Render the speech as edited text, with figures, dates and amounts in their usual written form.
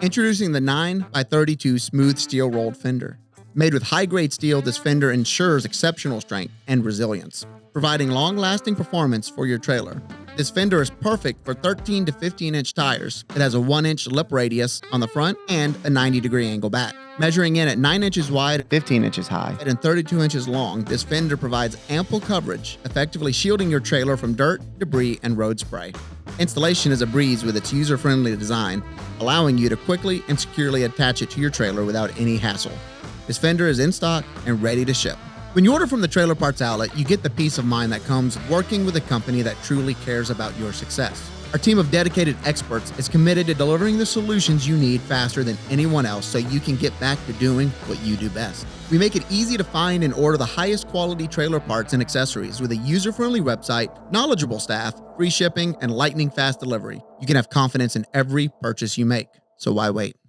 Introducing the 9x32 Smooth Steel Rolled Fender. Made with high-grade steel, this fender ensures exceptional strength and resilience, providing long-lasting performance for your trailer. This fender is perfect for 13 to 15-inch tires. It has a 1-inch lip radius on the front and a 90-degree angle back. Measuring in at 9 inches wide, 15 inches high, and 32 inches long, this fender provides ample coverage, effectively shielding your trailer from dirt, debris, and road spray. Installation is a breeze with its user-friendly design, allowing you to quickly and securely attach it to your trailer without any hassle. This fender is in stock and ready to ship. When you order from the Trailer Parts Outlet, you get the peace of mind that comes working with a company that truly cares about your success. Our team of dedicated experts is committed to delivering the solutions you need faster than anyone else so you can get back to doing what you do best. We make it easy to find and order the highest quality trailer parts and accessories with a user-friendly website, knowledgeable staff, free shipping, and lightning-fast delivery. You can have confidence in every purchase you make. So why wait?